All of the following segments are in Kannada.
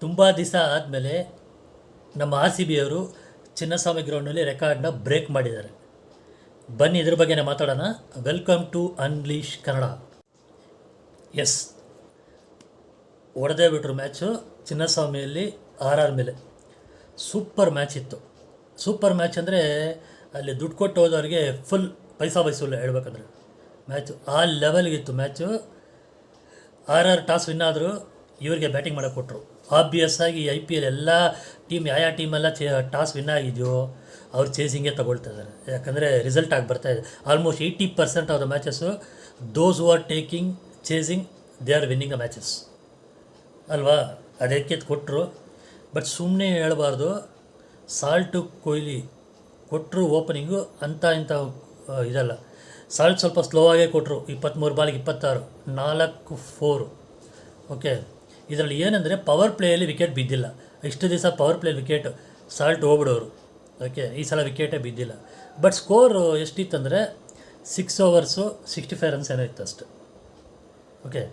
ತುಂಬ ದಿವಸ ಆದಮೇಲೆ ನಮ್ಮ ಆರ್ ಸಿ ಬಿ ಅವರು ಚಿನ್ನಸ್ವಾಮಿ ಗ್ರೌಂಡ್ನಲ್ಲಿ ರೆಕಾರ್ಡ್ನ ಬ್ರೇಕ್ ಮಾಡಿದ್ದಾರೆ. ಬನ್ನಿ ಇದ್ರ ಬಗ್ಗೆನೇ ಮಾತಾಡೋಣ. Welcome to unleash Kannada. Yes, ಹೊಡೆದೇ ಬಿಟ್ರು ಮ್ಯಾಚು ಚಿನ್ನಸ್ವಾಮಿಯಲ್ಲಿ ಆರ್ ಮೇಲೆ. ಸೂಪರ್ ಮ್ಯಾಚ್ ಇತ್ತು. ಸೂಪರ್ ಮ್ಯಾಚ್ ಅಂದರೆ ಅಲ್ಲಿ ದುಡ್ಡು ಕೊಟ್ಟು ಹೋದವ್ರಿಗೆ ಫುಲ್ ಪೈಸಾ ಬೈಸೂಲ್ಲ ಹೇಳ್ಬೇಕಂದ್ರೆ. ಮ್ಯಾಚು ಆ ಲೆವೆಲ್ಗಿತ್ತು ಮ್ಯಾಚು. ಆರ್ ಟಾಸ್ ವಿನ್ ಆದರು, ಇವರಿಗೆ ಬ್ಯಾಟಿಂಗ್ ಮಾಡೋಕ್ಕೆ ಕೊಟ್ಟರು. ಆಬ್ವಿಯಸ್ ಆಗಿ ಐ ಪಿ ಎಲ್ ಎಲ್ಲ ಟೀಮ್ ಯಾವ ಟೀಮೆಲ್ಲ ಟಾಸ್ ವಿನ್ ಆಗಿದೆಯೋ ಅವ್ರು ಚೇಸಿಂಗೇ ತಗೊಳ್ತಾ ಇದ್ದಾರೆ. ಯಾಕಂದರೆ ರಿಸಲ್ಟ್ ಆಗಿ ಬರ್ತಾಯಿದೆ. Almost 80% of the matches those who are taking chasing they are winning the matches ಅಲ್ವಾ. ಅದಕ್ಕೆ ಕೊಟ್ಟರು. ಬಟ್ ಸುಮ್ಮನೆ ಹೇಳಬಾರ್ದು. ಸಾಲ್ಟು ಕೊಹ್ಲಿ ಕೊಟ್ಟರು ಓಪನಿಂಗು ಅಂತ ಇಂಥ ಇದಲ್ಲ. ಸಾಲ್ಟ್ ಸ್ವಲ್ಪ ಸ್ಲೋ ಆಗೇ ಕೊಟ್ಟರು. 23 ಬಾಲ್ಗೆ 26, 4 ಓಕೆ. ಇದರಲ್ಲಿ ಏನಂದರೆ ಪವರ್ ಪ್ಲೇಯಲ್ಲಿ ವಿಕೆಟ್ ಬಿದ್ದಿಲ್ಲ. ಇಷ್ಟು ದಿವಸ ಪವರ್ ಪ್ಲೇಯಲ್ಲಿ ವಿಕೆಟ್ ಸಾಲ್ಟ್ ಹೋಗ್ಬಿಡೋರು. ಓಕೆ, ಈ ಸಲ ವಿಕೆಟೇ ಬಿದ್ದಿಲ್ಲ. ಬಟ್ ಸ್ಕೋರು ಎಷ್ಟಿತ್ತಂದರೆ 6 ಓವರ್ಸು 65 ರನ್ಸ್ ಏನೋ ಇತ್ತು ಅಷ್ಟು. ಓಕೆ,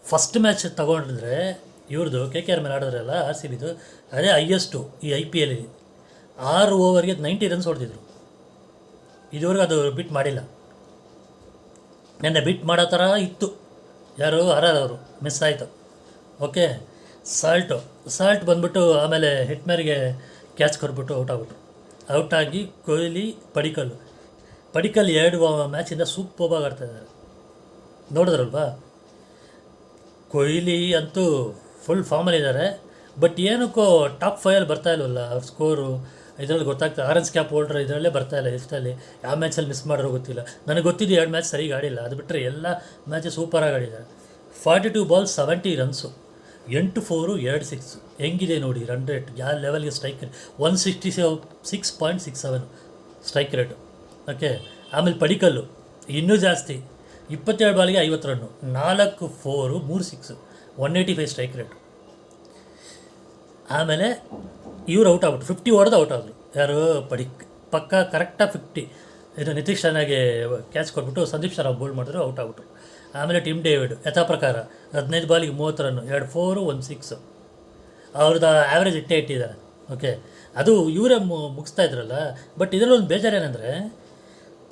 ಫಸ್ಟ್ ಮ್ಯಾಚ್ ತೊಗೊಂಡ್ರೆ ಇವ್ರದ್ದು KKR ಮೇಲೆ ಆಡಿದ್ರಲ್ಲ ಆರ್ ಸಿ ಬಿದು, ಅದೇ ಹೈಯೆಸ್ಟು ಈ ಐ ಪಿ ಎಲ್ಲಿ. 6 ಓವರ್ಗೆ 90 ರನ್ಸ್ ಹೊಡೆದಿದ್ರು. ಇದುವರೆಗೂ ಅದು ಬಿಟ್ ಮಾಡಿಲ್ಲ. ನೆನ್ನೆ ಬಿಟ್ ಮಾಡೋ ಥರ ಇತ್ತು. ಯಾರು ಅವರು ಮಿಸ್ ಆಯಿತು. ಓಕೆ, ಸಾಲ್ಟ್ ಬಂದ್ಬಿಟ್ಟು ಆಮೇಲೆ ಹಿಟ್ಮೇರಿಗೆ ಕ್ಯಾಚ್ ಕೊಟ್ಬಿಟ್ಟು ಔಟಾಗಿ ಕೊಹ್ಲಿ ಪಡಿಕಲ್ 2 ಮ್ಯಾಚಿಂದ ಸೂಪರ್ಬಾಗಿ ಆಡ್ತಾಯಿದ್ದಾರೆ. ನೋಡಿದ್ರಲ್ವಾ, ಕೊಹ್ಲಿ ಅಂತೂ ಫುಲ್ ಫಾರ್ಮಲ್ಲಿದ್ದಾರೆ. ಬಟ್ ಏನಕ್ಕೋ ಟಾಪ್ 5 ಬರ್ತಾ ಇಲ್ವಲ್ಲ ಅವ್ರ ಸ್ಕೋರು. ಇದರಲ್ಲಿ ಗೊತ್ತಾಗ್ತದೆ. ಆರೆಂಜ್ ಕ್ಯಾಪ್ ಹೋಲ್ಡ್ರ್ ಇದರಲ್ಲೇ ಬರ್ತಾಯಿಲ್ಲ. ಎಷ್ಟಲ್ಲಿ ಯಾವ ಮ್ಯಾಚಲ್ಲಿ ಮಿಸ್ ಮಾಡಿರೋ ಗೊತ್ತಿಲ್ಲ. ನನಗೆ ಗೊತ್ತಿದ್ದು 2 ಮ್ಯಾಚ್ ಸರಿಗೆ ಆಡಿಲ್ಲ. ಅದು ಬಿಟ್ಟರೆ ಎಲ್ಲ ಮ್ಯಾಚು ಸೂಪರಾಗಿ ಆಡಿದ್ದಾರೆ. 42 ಬಾಲ್ 70 ರನ್ಸು, 8 4 2 6. ಹೆಂಗಿದೆ ನೋಡಿ ರನ್ ರೇಟ್, ಯಾವ ಲೆವೆಲ್ಗೆ strike rate. 166.67 strike rate. Okay, ಆಮೇಲೆ ಪಡಿಕಲ್ಲು ಇನ್ನೂ ಜಾಸ್ತಿ, 27 ಬಾಲ್ಗೆ 50 ರನ್ನು, 4 4 3 6, 185 ಸ್ಟ್ರೈಕ್ ರೇಟು. ಆಮೇಲೆ ಇವ್ರು ಔಟ್ ಆಗ್ಬಿಟ್ಟು 50 ಹೊಡೆದು ಔಟ್ ಆದರು. ಯಾರು ಪಕ್ಕ ಕರೆಕ್ಟಾಗಿ 50. ಇದು ನಿತೀಶ್ ರಾಣಾಗೆ ಕ್ಯಾಚ್ ಕೊಟ್ಬಿಟ್ಟು ಸಂದೀಪ್ ಶರ್ಮಾ ಬೋಲ್ಡ್ ಮಾಡಿದ್ರು, ಔಟ್ ಆಗ್ಬಿಟ್ರು. ಆಮೇಲೆ ಟಿಮ್ ಡೇವಿಡ್ ಯಥಾ ಪ್ರಕಾರ 15 ಬಾಲಿಗೆ 30 ರನ್ನು, 2 4 1 6. ಅವ್ರದ್ದು ಆ್ಯಾವ್ರೇಜ್ ಇಟ್ಟಿದ್ದಾರೆ. ಓಕೆ, ಅದು ಇವರೇ ಮುಗಿಸ್ತಾ ಇದ್ರಲ್ಲ. ಬಟ್ ಇದರಲ್ಲಿ ಒಂದು ಬೇಜಾರು ಏನಂದರೆ,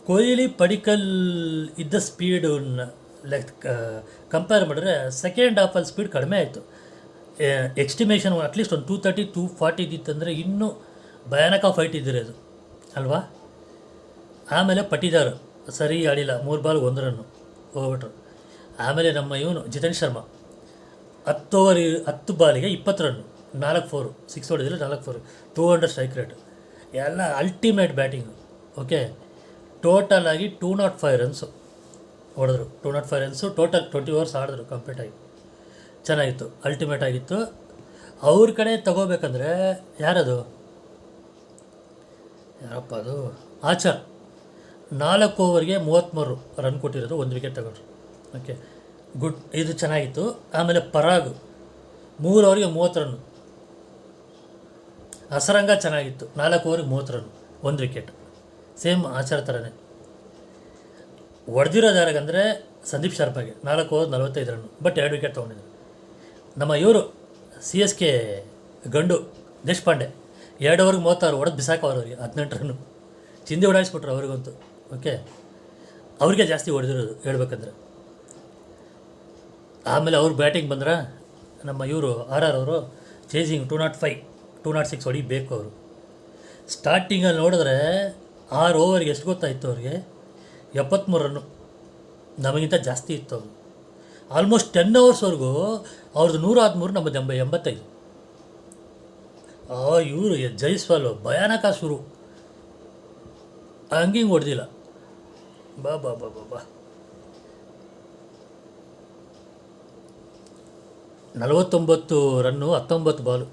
ಕೊಹ್ಲಿ ಪಡಿಕಲ್ ಇದ್ದ ಸ್ಪೀಡು ಕಂಪೇರ್ ಮಾಡಿದ್ರೆ ಸೆಕೆಂಡ್ ಹಾಫಲ್ಲಿ ಸ್ಪೀಡ್ ಕಡಿಮೆ ಆಯಿತು. ಎಕ್ಸ್ಟಿಮೇಷನ್ ಅಟ್ಲೀಸ್ಟ್ ಒಂದು 230 240 ಇದ್ದಿತ್ತಂದರೆ ಇನ್ನೂ ಭಯಾನಕ ಫೈಟ್ ಇದ್ದಿರೋದು ಅಲ್ವಾ. ಆಮೇಲೆ ಪಟಿದಾರ್ ಸರಿ ಆಡಿಲ್ಲ, 3 ಬಾಲ್ಗೆ 1 ರನ್ನು ಹೋಗ್ಬಿಟ್ರು. ಆಮೇಲೆ ನಮ್ಮ ಇವನು ಜಿತೇಂದ್ರ ಶರ್ಮಾ 10 ಬಾಲಿಗೆ 20 ರನ್ನು, 4 4 6 ಹೊಡೆದಿಲ್ಲ, 4 4 200 ಸ್ಟ್ರೈಕ್ ರೇಟ್. ಎಲ್ಲ ಅಲ್ಟಿಮೇಟ್ ಬ್ಯಾಟಿಂಗು. ಓಕೆ, ಟೋಟಲ್ ಆಗಿ 205 ರನ್ಸು ಹೊಡೆದ್ರು. 205 ರನ್ಸು ಟೋಟಲ್ 20 ಓವರ್ಸ್ ಆಡಿದ್ರು ಕಂಪ್ಲೀಟಾಗಿ. ಚೆನ್ನಾಗಿತ್ತು, ಅಲ್ಟಿಮೇಟ್ ಆಗಿತ್ತು. ಅವ್ರ ಕಡೆ ತಗೋಬೇಕಂದ್ರೆ ಯಾರಪ್ಪ ಅದು ಆಚಾರ್ 4 ಓವರ್ಗೆ 33 ರನ್ ಕೊಟ್ಟಿರೋದು, 1 ವಿಕೆಟ್ ತಗೊಂಡ್ರು. ಓಕೆ, ಗುಡ್, ಇದು ಚೆನ್ನಾಗಿತ್ತು. ಆಮೇಲೆ ಪರಾಗ್ 3 ಓವರ್ಗೆ 30 ರನ್ನು. ಹಸರಂಗ ಚೆನ್ನಾಗಿತ್ತು, 4 ಓವರ್ಗೆ 30 ರನ್ನು, 1 ವಿಕೆಟ್. ಸೇಮ್ ಆಚಾರ ಥರನೇ. ಹೊಡೆದಿರೋದು ಯಾರಿಗಂದರೆ ಸಂದೀಪ್ ಶರ್ಮಾಗೆ 4 ಓವರ್ 45 ರನ್ನು, ಬಟ್ 2 ವಿಕೆಟ್ ತೊಗೊಂಡಿದ್ರು. ನಮ್ಮ ಇವರು CSK ಗಂಡು ದೇಶಪಾಂಡೆ 2 ಓವರ್ಗೆ 36 ಹೊಡೆದು ಬಿಸಾಕವ್ರವ್ರಿಗೆ 18 ರನ್ನು, ಚಿಂದಿ ಓಡಾಯಿಸ್ಬಿಟ್ರು ಅವ್ರಿಗಂತೂ. ಓಕೆ, ಅವ್ರಿಗೆ ಜಾಸ್ತಿ ಹೊಡೆದಿರೋದು ಹೇಳ್ಬೇಕಂದ್ರೆ. ಆಮೇಲೆ ಅವ್ರು ಬ್ಯಾಟಿಂಗ್ ಬಂದ್ರೆ ನಮ್ಮ ಇವರು ಅವರು ಚೇಸಿಂಗ್ 205 206 ಹೊಡಿಬೇಕು ಅವರು. ಸ್ಟಾರ್ಟಿಂಗಲ್ಲಿ ನೋಡಿದ್ರೆ 6 ಓವರ್ಗೆ ಎಷ್ಟು ಗೊತ್ತಾಯಿತು ಅವ್ರಿಗೆ, 73 ರನ್ನು. ನಮಗಿಂತ ಜಾಸ್ತಿ ಇತ್ತು ಅವರು. ಆಲ್ಮೋಸ್ಟ್ 10 ಓವರ್ಸ್ವರೆಗೂ ಅವ್ರದ್ದು 113, ನಮ್ಮದು 85. ಇವರು ಜೈಸ್ವಾಲು ಭಯಾನಕ ಶುರು, ಹಂಗಿಂಗೆ ಹೊಡೆದಿಲ್ಲ. ಬಾ 49 ರನ್ನು, 19 ಬಾಲು,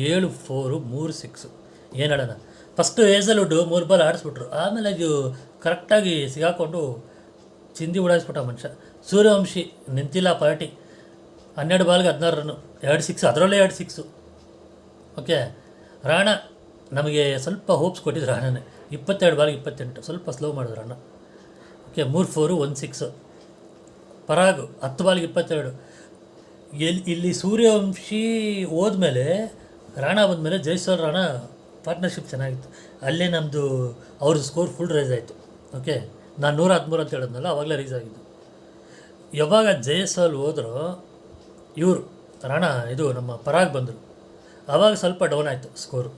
7 4 3 6. ಏನು ಹೇಳೋಣ. ಫಸ್ಟು ಏಜಲ್ವುಡ್ಡು 3 ಬಾಲ್ ಆಡಿಸ್ಬಿಟ್ರು. ಆಮೇಲೆ ಅದು ಕರೆಕ್ಟಾಗಿ ಸಿಗಾಕೊಂಡು ಚಿಂದಿ ಉಡಾಯಿಸ್ಬಿಟ್ಟ ಮನುಷ್ಯ. ಸೂರ್ಯವಂಶಿ ನಿಂತಿಲ್ಲ ಪಾರ್ಟಿ, 12 ಬಾಲ್ಗೆ 16 ರನ್ನು, 2 6, ಅದರಲ್ಲೇ 2 6. ಓಕೆ, ರಾಣಾ ನಮಗೆ ಸ್ವಲ್ಪ ಹೋಪ್ಸ್ ಕೊಟ್ಟಿದ್ದು. ರಾಣಾನೇ 22 ಬಾಲ್ಗೆ 28, ಸ್ವಲ್ಪ ಸ್ಲೋ ಮಾಡಿದ್ರು ರಾಣಾ. ಓಕೆ, 3 4 1 6. ಪರಾಗ್ 10 ಬಾಲ್ಗೆ 22. ಇಲ್ಲಿ ಸೂರ್ಯವಂಶಿ ಹೋದ್ಮೇಲೆ ರಾಣಾ ಬಂದಮೇಲೆ ಜೈಸ್ವಾಲ್ ರಾಣಾ ಪಾರ್ಟ್ನರ್ಶಿಪ್ ಚೆನ್ನಾಗಿತ್ತು. ಅಲ್ಲೇ ನಮ್ಮದು ಅವ್ರ ಸ್ಕೋರ್ ಫುಲ್ ರೈಸ್ ಆಯಿತು. ಓಕೆ, ನಾನು 113 ಅಂತ ಹೇಳಿದ್ನಲ್ಲ, ಆವಾಗಲೇ ರೈಸ್ ಆಗಿದ್ದು. ಯಾವಾಗ ಜೈಸ್ವಾಲ್ ಹೋದ್ರು ಇವರು ರಾಣಾ ಇದು ನಮ್ಮ ಪರಾಗ್ ಬಂದರು, ಆವಾಗ ಸ್ವಲ್ಪ ಡೌನ್ ಆಯಿತು ಸ್ಕೋರು.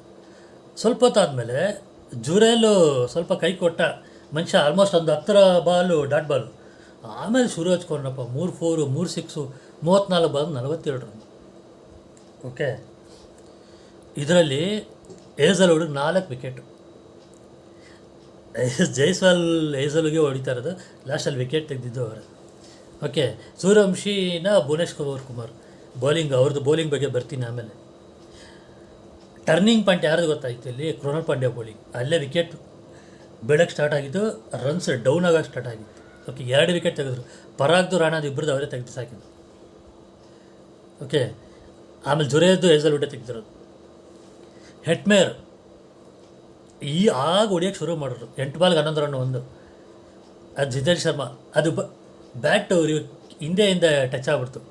ಸ್ವಲ್ಪ ಹೊತ್ತಾದಮೇಲೆ ಜುರೇಲು ಸ್ವಲ್ಪ ಕೈ ಕೊಟ್ಟ, ಮನುಷ್ಯ ಆಲ್ಮೋಸ್ಟ್ ಒಂದು 10 ಬಾಲು ಡಾಟ್ ಬಾಲು. ಆಮೇಲೆ ಶುರು ಹಚ್ಕೊಂಡ್ರಪ್ಪ, 3 4 3 6 34 ಬಾಲ್ 42 ರನ್. ಓಕೆ, ಇದರಲ್ಲಿ ಹೇಜಲ್ವುಡ್ 4 ವಿಕೆಟು. ಜೈಸ್ವಾಲ್ ಹೇಜಲ್ಗೆ ಹೊಡಿತಾ ಇರೋದು, ಲಾಸ್ಟಲ್ಲಿ ವಿಕೆಟ್ ತೆಗೆದಿದ್ದು ಅವರು. ಓಕೆ, ಸೂರ್ಯವಂಶಿನ ಭುವನೇಶ್ವರ್ ಕುಮಾರ್ ಬೌಲಿಂಗ್, ಅವ್ರದ್ದು ಬೌಲಿಂಗ್ ಬಗ್ಗೆ ಬರ್ತೀನಿ ಆಮೇಲೆ. ಟರ್ನಿಂಗ್ ಪಾಯಿಂಟ್ ಯಾರ್ದು ಗೊತ್ತಾಯಿತು ಇಲ್ಲಿ? ಕೃಣಾಲ್ ಪಾಂಡ್ಯ ಬೌಲಿಂಗ್. ಅಲ್ಲೇ ವಿಕೆಟ್ ಬೆಳಕ್ಕೆ ಸ್ಟಾರ್ಟ್ ಆಗಿದ್ದು, ರನ್ಸ್ ಡೌನ್ ಆಗೋಕ್ಕೆ ಸ್ಟಾರ್ಟ್ ಆಗಿತ್ತು. ಓಕೆ, 2 ವಿಕೆಟ್ ತೆಗೆದ್ರು. ಪರಾಗ್ದು ರಾಣಾದು ಇಬ್ಬರದ್ದು ಅವರೇ ತೆಗೆದು ಸಾಕಿದ್ದು. ಓಕೆ, ಆಮೇಲೆ ಜುರೇದು ಹೇಜಲ್ವುಡ್ಡೇ ತೆಗೆದಿರೋದು. ಹೆಟ್ಮೇರ್ ಆಗ ಹೊಡಿಯೋಕ್ಕೆ ಶುರು ಮಾಡಿದ್ರು, 8 ಬಾಲ್ಗೆ 11 ರನ್ ಒಂದು. ಅದು ಜಿತೇಶ್ ಶರ್ಮಾ, ಅದು ಬ್ಯಾಟು ಹಿಂದೆಯಿಂದ ಟಚ್ ಆಗ್ಬಿಡ್ತು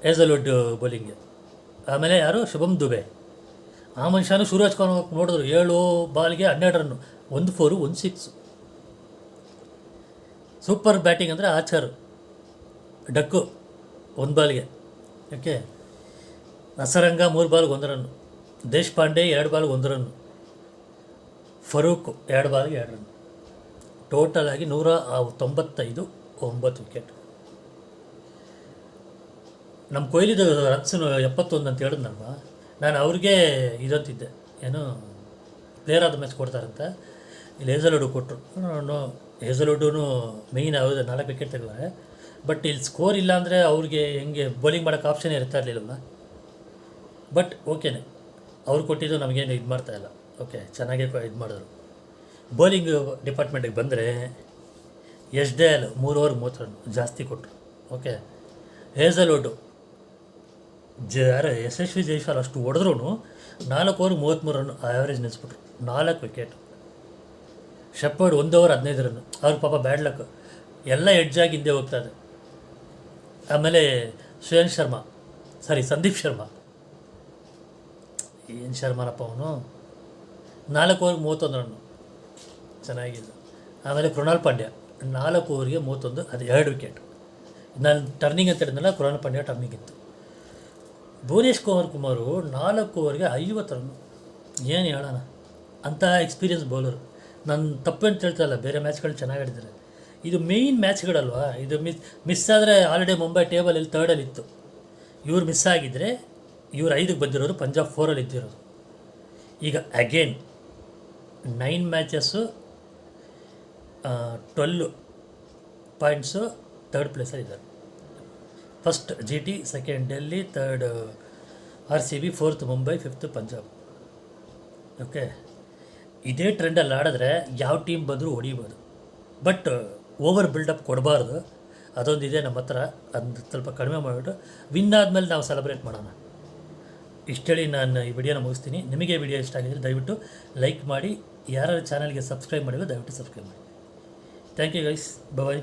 ಹೇಜಲ್ವುಡ್ ಬೌಲಿಂಗ್ಗೆ. ಆಮೇಲೆ ಯಾರು? ಶುಭಮ್ ದುಬೆ. ಆ ಮನುಷ್ಯನೂ ಶುರು ಹಚ್ಕೊಂಡು ಹೋಗಿ ನೋಡಿದ್ರು, 7 ಬಾಲ್ಗೆ 12 ರನ್ನು, 1 4 1 6. ಸೂಪರ್ ಬ್ಯಾಟಿಂಗ್ ಅಂದರೆ ಆಚಾರ್, ಡಕ್ಕು 1 ಬಾಲ್ಗೆ. ಓಕೆ, ನಸರಂಗ 3 ಬಾಲ್ಗೆ 1 ರನ್ನು, ದೇಶಪಾಂಡೆ 2 ಬಾಲ್ಗೆ 1 ರನ್ನು, ಫರೂಕ್ 2 ಬಾಲ್ಗೆ 2 ರನ್. ಟೋಟಲ್ ಆಗಿ 195 9 ವಿಕೆಟ್. ನಮ್ಮ ಕೊಹ್ಲಿದು ರನ್ಸ್ 71 ಅಂತ ಹೇಳಿದ್ನಲ್ವ, ನಾನು ಅವ್ರಿಗೆ ಇದಂತಿದ್ದೆ, ಏನು ಪ್ಲೇಯರ್ ಆದ ಮ್ಯಾಚ್ ಕೊಡ್ತಾರಂತ. ಇಲ್ಲಿ ಹೇಜಲ್ವುಡ್ ಕೊಟ್ಟರು. ಹೇಜಲ್ವುಡ್ಡು ಮೇಯ್ನ್ ಯಾವುದು 4 ವಿಕೆಟ್ ತೆಗೆದ್ರೆ. ಬಟ್ ಇಲ್ಲಿ ಸ್ಕೋರ್ ಇಲ್ಲ ಅಂದರೆ ಅವ್ರಿಗೆ ಹೆಂಗೆ ಬೌಲಿಂಗ್ ಮಾಡೋಕ್ಕೆ ಆಪ್ಷನ್ ಇರ್ತಾ ಇರಲಿಲ್ಲಲ್ಲ. ಬಟ್ ಓಕೆನೇ, ಅವ್ರು ಕೊಟ್ಟಿದ್ದು ನಮಗೇನು ಇದು ಮಾಡ್ತಾಯಿಲ್ಲ. ಓಕೆ, ಚೆನ್ನಾಗೇ ಇದು ಮಾಡಿದ್ರು. ಬೌಲಿಂಗ್ ಡಿಪಾರ್ಟ್ಮೆಂಟಿಗೆ ಬಂದರೆ ಎಸ್ಡೇಲ್ 3 ಓವರ್ 30 ರನ್ ಜಾಸ್ತಿ ಕೊಟ್ಟರು. ಓಕೆ, ಹೇಜಲ್ವುಡ್ಡು ಯಶಸ್ವಿ ಜೈಸ್ವಾಲ್ ಅಷ್ಟು ಹೊಡೆದ್ರೂ 4 ಓವರ್ 33 ರನ್ ಆ್ಯಾವ್ರೇಜ್ ನಿಲ್ಲಿಸ್ಬಿಟ್ರು. 4 ವಿಕೆಟ್. Shepherd 1 over 15 run. ಅವ್ರ ಪಾಪ ಬ್ಯಾಡ್ ಲಕ್, ಎಲ್ಲ ಎಡ್ಜಾಗಿ ಹಿಂದೆ ಹೋಗ್ತಾಯಿದೆ. ಆಮೇಲೆ ಸಂದೀಪ್ ಶರ್ಮಾ, ಏನು ಶರ್ಮಾನಪ್ಪ ಅವನು, 4 ಓವರ್ 31 ರನ್ನು, ಚೆನ್ನಾಗಿದೆ. ಆಮೇಲೆ ಕೃಣಾಲ್ ಪಾಂಡ್ಯ 4 ಓವರ್ಗೆ 31, ಅದು 2 ವಿಕೆಟ್. ನಾನು ಟರ್ನಿಂಗ್ ಅಂತ ಹೇಳಿದ್ನಲ್ಲ, ಕೃಣಾಲ್ ಪಾಂಡ್ಯ ಟರ್ನಿಂಗ್ ಇತ್ತು. ಭುವನೇಶ್ವರ್ ಕುಮಾರು 4 ಓವರ್ಗೆ 50 ರನ್ನು. ಏನು ಹೇಳೋಣ, ಅಂಥ ಎಕ್ಸ್ಪೀರಿಯನ್ಸ್ ಬೌಲರು. ನಾನು ತಪ್ಪೇನು ತಿಳ್ತಾಯಿಲ್ಲ, ಬೇರೆ ಮ್ಯಾಚ್ಗಳು ಚೆನ್ನಾಗಿ ಆಡಿದ್ದಾರೆ. ಇದು ಮೇಯ್ನ್ ಮ್ಯಾಚ್ಗಳಲ್ವ, ಇದು ಮಿಸ್ ಆದರೆ ಆಲ್ರೆಡಿ ಮುಂಬೈ ಟೇಬಲಲ್ಲಿ 3ರಲ್ಲಿ ಇತ್ತು. ಇವ್ರು ಮಿಸ್ ಆಗಿದ್ದರೆ ಇವ್ರು 5ಕ್ಕೆ ಬಂದಿರೋರು, ಪಂಜಾಬ್ 4ರಲ್ಲಿ ಇದ್ದಿರೋರು. ಈಗ ಅಗೇನ್ 9 ಮ್ಯಾಚಸ್ಸು 12 ಪಾಯಿಂಟ್ಸು, 3rd ಪ್ಲೇಸಲ್ಲಿ ಇದ್ದಾರೆ. First GT, second Delhi, 3rd RCB, 4th Mumbai, 5th Punjab. Okay, ಇದೇ ಟ್ರೆಂಡಲ್ಲಿ ಆಡಿದ್ರೆ ಯಾವ ಟೀಮ್ ಬಂದರೂ ಹೊಡಿಬೋದು. ಬಟ್ ಓವರ್ ಬಿಲ್ಡಪ್ ಕೊಡಬಾರ್ದು, ಅದೊಂದು ಇದೆ ನಮ್ಮ ಹತ್ರ. ಅದು ಸ್ವಲ್ಪ ಕಡಿಮೆ ಮಾಡಿಬಿಟ್ಟು ವಿನ್ ಆದಮೇಲೆ ನಾವು ಸೆಲೆಬ್ರೇಟ್ ಮಾಡೋಣ. ಇಷ್ಟೇಳಿ ನಾನು ಈ ವಿಡಿಯೋನ ಮುಗಿಸ್ತೀನಿ. ನಿಮಗೆ ವಿಡಿಯೋ ಇಷ್ಟ ಆಗಿದ್ದರೆ ದಯವಿಟ್ಟು ಲೈಕ್ ಮಾಡಿ, ಯಾರು ಚಾನಲ್ಗೆ ಸಬ್ಸ್ಕ್ರೈಬ್ ಮಾಡಿಲ್ಲ ದಯವಿಟ್ಟು ಸಬ್ಸ್ಕ್ರೈಬ್ ಮಾಡಿ. Thank you guys, bye.